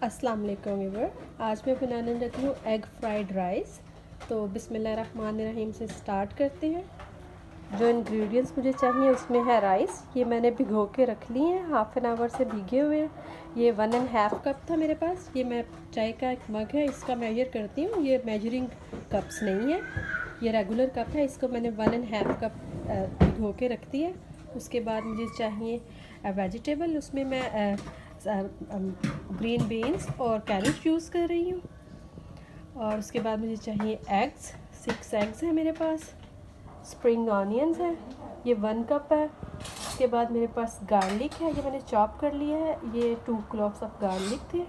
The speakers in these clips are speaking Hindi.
अस्सलाम वालेकुम व्यूअर। आज मैं बनाने लगी हूँ एग फ्राइड राइस। तो बिस्मिल्लाहिर्रहमानिर्रहीम से स्टार्ट करते हैं। जो इंग्रेडिएंट्स मुझे चाहिए उसमें है राइस, ये मैंने भिगो के रख ली हैं, हाफ़ एन आवर से भीगे हुए हैं। ये 1.5 कप था मेरे पास। ये मैं चाय का एक मग है, इसका मेजर करती हूँ, ये मेजरिंग कप्स नहीं है, ये रेगुलर कप है। इसको मैंने 1.5 कप भिगो के रख दिया। उसके बाद मुझे चाहिए वेजिटेबल, उसमें मैं ग्रीन बीन्स और कैरेट यूज़ कर रही हूँ। और उसके बाद मुझे चाहिए एग्स, 6 एग्स हैं मेरे पास। स्प्रिंग ऑनियंस है, ये 1 कप है। उसके बाद मेरे पास गार्लिक है, ये मैंने चॉप कर लिया है, ये 2 क्लोव्स ऑफ गार्लिक थे।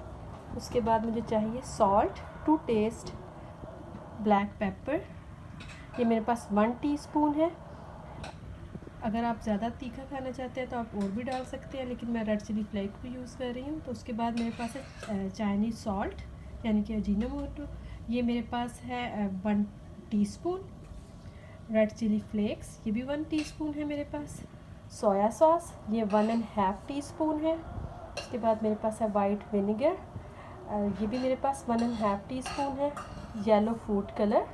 उसके बाद मुझे चाहिए salt to taste, black pepper, ये मेरे पास 1 टीस्पून है। अगर आप ज़्यादा तीखा खाना चाहते हैं तो आप और भी डाल सकते हैं, लेकिन मैं रेड चिली फ्लेक को यूज़ कर रही हूँ। तो उसके बाद मेरे पास है चाइनीज़ सॉल्ट यानी कि अजीनोमोटो, ये मेरे पास है 1 टीस्पून। रेड चिली फ्लेक्स, ये भी 1 टीस्पून है मेरे पास। सोया सॉस, ये 1.5 टीस्पून है। उसके बाद मेरे पास है वाइट विनेगर, ये भी मेरे पास 1.5 टीस्पून है। Yellow food colour.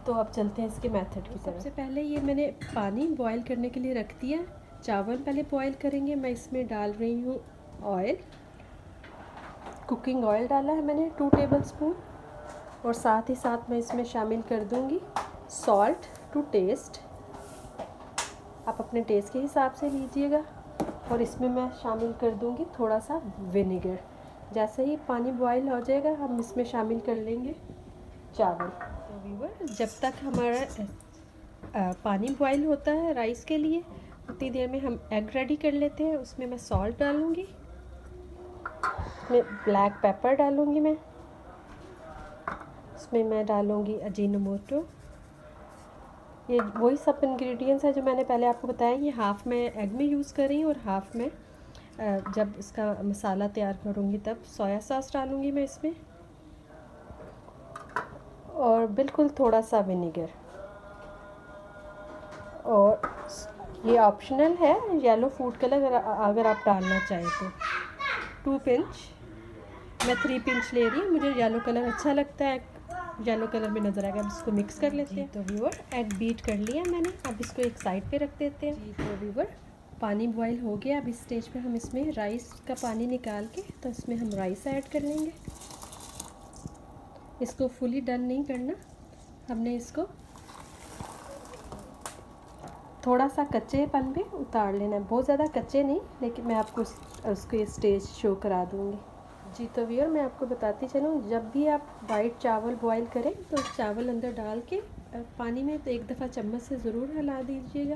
तो अब चलते हैं इसके मेथड की तरफ। सबसे पहले ये मैंने पानी बॉईल करने के लिए रख दिया। चावल पहले बॉईल करेंगे। मैं इसमें डाल रही हूँ ऑयल, कुकिंग ऑयल डाला है मैंने 2 टेबलस्पून। और साथ ही साथ मैं इसमें शामिल कर दूँगी सॉल्ट टू टेस्ट, आप अपने टेस्ट के हिसाब से लीजिएगा। और इसमें मैं शामिल कर दूँगी थोड़ा सा विनेगर। जैसे ही पानी बॉईल हो जाएगा हम इसमें शामिल कर लेंगे चावल। तो व्यूअर, जब तक हमारा पानी बॉईल होता है राइस के लिए, उतनी देर में हम एग रेडी कर लेते हैं। उसमें मैं सॉल्ट डालूँगी, उसमें ब्लैक पेपर डालूँगी मैं, उसमें मैं डालूँगी अजीनोमोटो। ये वही सब इंग्रेडिएंट्स है जो मैंने पहले आपको बताया। ये हाफ़ मैं एग में यूज़ कर रही हूँ और हाफ़ में जब इसका मसाला तैयार करूँगी तब सोया सॉस डालूँगी मैं इसमें, और बिल्कुल थोड़ा सा विनेगर। और ये ऑप्शनल है, येलो फूड कलर अगर आप डालना चाहें तो। 2 पिंच, मैं 3 पिंच ले रही हूँ, मुझे येलो कलर अच्छा लगता है, येलो कलर में नज़र आएगा। अब इसको मिक्स कर लेते हैं। तो व्यूअर, एग बीट कर लिया मैंने, अब इसको एक साइड पे रख देते हैं। तो व्यूअर, पानी बॉईल हो गया। अब इस स्टेज पे हम इसमें राइस का पानी निकाल के तो इसमें हम राइस ऐड कर लेंगे। इसको फुली डन नहीं करना, हमने इसको थोड़ा सा कच्चेपन पे उतार लेना है, बहुत ज़्यादा कच्चे नहीं, लेकिन मैं आपको उसको ये स्टेज शो करा दूँगी। जी तो व्यूअर, मैं आपको बताती चलूँ, जब भी आप वाइट चावल बॉईल करें तो चावल अंदर डाल के पानी में तो एक दफ़ा चम्मच से ज़रूर हिला दीजिएगा,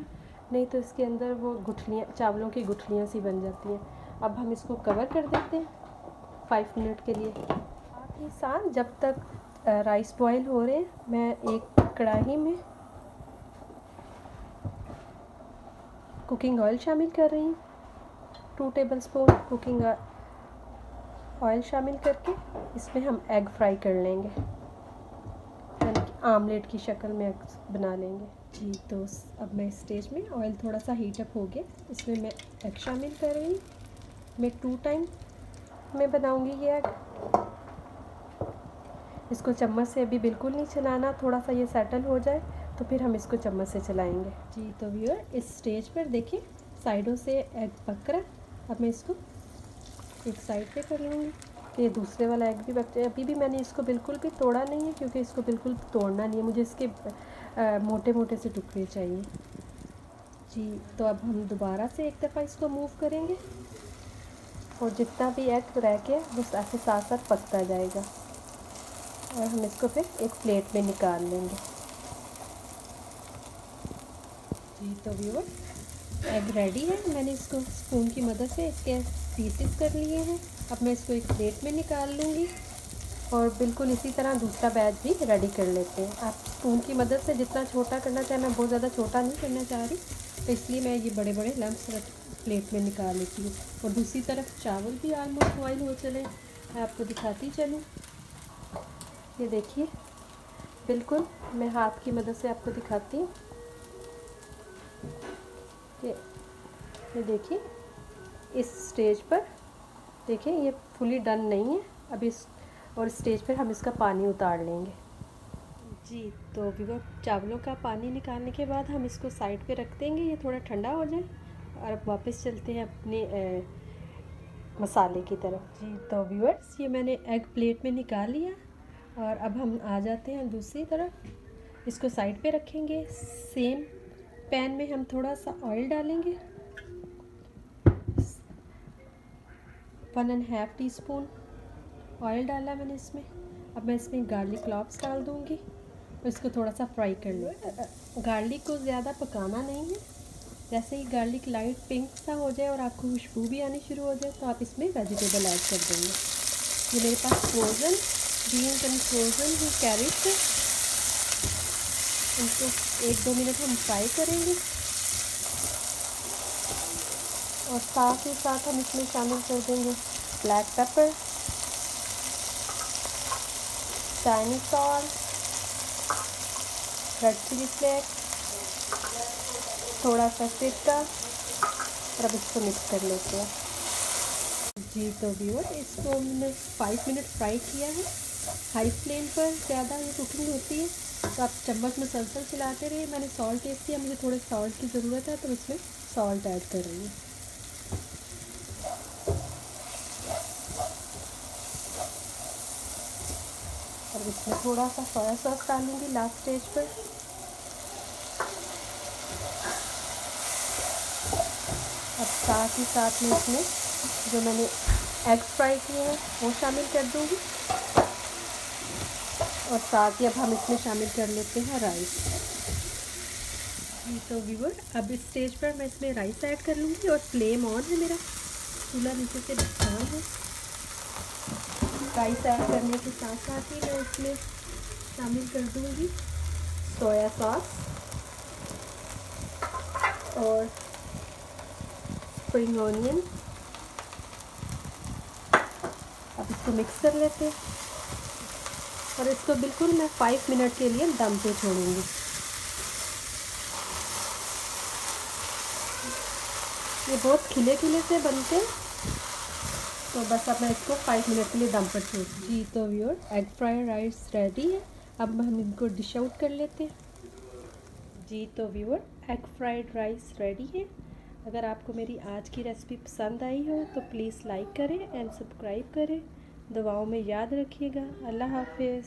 नहीं तो इसके अंदर वो गुठलियाँ, चावलों की गुठलियाँ सी बन जाती हैं। अब हम इसको कवर कर देते हैं 5 मिनट के लिए। साथ ही साथ जब तक राइस बॉईल हो रहे हैं, मैं एक कढ़ाई में कुकिंग ऑयल शामिल कर रही हूँ। 2 टेबलस्पून कुकिंग ऑयल शामिल करके इसमें हम एग फ्राई कर लेंगे, यानी कि आमलेट की शक्ल में एग बना लेंगे। जी तो अब मैं इस स्टेज में ऑयल थोड़ा सा हीटअप हो गया, इसमें मैं एग शामिल कर रही हूँ। मैं 2 टाइम में बनाऊँगी ये एग। इसको चम्मच से अभी बिल्कुल नहीं चलाना, थोड़ा सा ये सेटल हो जाए तो फिर हम इसको चम्मच से चलाएंगे। जी तो व्यूअर, इस स्टेज पर देखिए साइडों से एग पक रहा है। अब मैं इसको एक साइड पे कर लूँगी। ये दूसरे वाला एग भी बच, अभी भी मैंने इसको बिल्कुल भी तोड़ा नहीं है, क्योंकि इसको बिल्कुल तोड़ना नहीं है, मुझे इसके मोटे मोटे से टुकड़े चाहिए। जी तो अब हम दोबारा से एक दफ़ा इसको मूव करेंगे, और जितना भी एग रह के बस ऐसे साथ साथ पकता जाएगा, और हम इसको फिर एक प्लेट में निकाल लेंगे। जी तो व्यूअर, एग रेडी है। मैंने इसको स्पून की मदद से इसके पीसेस कर लिए हैं। अब मैं इसको एक प्लेट में निकाल लूँगी, और बिल्कुल इसी तरह दूसरा बैच भी रेडी कर लेते हैं। आप स्पून की मदद से जितना छोटा करना चाहें, मैं बहुत ज़्यादा छोटा नहीं करना चाह रही, तो इसलिए मैं ये बड़े बड़े लम्स प्लेट में निकाल लेती हूँ। और दूसरी तरफ चावल भी ऑलमोस्ट बॉयल हो चले, मैं आपको दिखाती चलूँ। ये देखिए, बिल्कुल मैं हाथ की मदद से आपको दिखाती हूँ। ये देखिए, इस स्टेज पर देखिए ये फुली डन नहीं है अभी और स्टेज पर हम इसका पानी उतार लेंगे। जी तो व्यूअर, चावलों का पानी निकालने के बाद हम इसको साइड पे रख देंगे, ये थोड़ा ठंडा हो जाए और अब वापस चलते हैं अपने मसाले की तरफ। जी तो व्यूअर्स, ये मैंने एग प्लेट में निकाल लिया और अब हम आ जाते हैं दूसरी तरफ। इसको साइड पे रखेंगे। सेम पैन में हम थोड़ा सा ऑयल डालेंगे, 1.5 टीस्पून ऑयल डाला मैंने इसमें। अब मैं इसमें गार्लिक क्लॉव्स डाल दूँगी और इसको थोड़ा सा फ्राई कर लें। गार्लिक को ज़्यादा पकाना नहीं है, जैसे ही गार्लिक लाइट पिंक सा हो जाए और आपको खुशबू भी आनी शुरू हो जाए तो आप इसमें वेजिटेबल ऐड कर देंगे। ये मेरे पास फ्रोज़न बीन्स एंड फ्रोज़न ही कैरेट है, इनको 1-2 मिनट हम फ्राई करेंगे और साथ ही साथ हम इसमें शामिल कर देंगे black pepper, Chinese salt, red chilli flakes, थोड़ा सा सिरका और अब इसको मिक्स कर लेते हैं। जी तो व्यूअर, इसको हमने 5 मिनट फ्राई किया है। हाई फ्लेम पर ज़्यादा ये कुकिंग होती है तो आप चम्मच में सलसल चलाते रहिए। मैंने सॉल्ट टेस्ट किया, मुझे थोड़े सॉल्ट की ज़रूरत है तो इसमें सॉल्ट ऐड कर रही हूँ। और इसमें थोड़ा सा सोया सॉस डालूँगी लास्ट स्टेज पर। अब साथ ही साथ में इसमें जो मैंने एग फ्राई किए हैं वो शामिल कर दूँगी और साथ ही अब हम इसमें शामिल कर लेते हैं राइस। जी तो व्यूअर, अब इस स्टेज पर मैं इसमें राइस ऐड कर लूँगी और फ्लेम ऑन है, मेरा चूल्हा नीचे से ऑन है। राइस ऐड करने के साथ साथ ही मैं इसमें शामिल कर दूँगी सोया सॉस और स्प्रिंग ऑनियन। अब इसको मिक्स कर लेते हैं और इसको बिल्कुल मैं 5 मिनट के लिए दम पे छोड़ूंगी। ये बहुत खिले खिले से बनते हैं तो बस अब मैं इसको 5 मिनट के लिए दम पर छोड़। जी तो viewer, egg fried rice ready है। अब हम इनको डिश आउट कर लेते हैं। जी तो viewer, egg fried rice ready है। अगर आपको मेरी आज की रेसिपी पसंद आई हो तो प्लीज़ लाइक करें एंड सब्सक्राइब करें। दुआओं में याद रखिएगा। अल्लाह हाफिज़।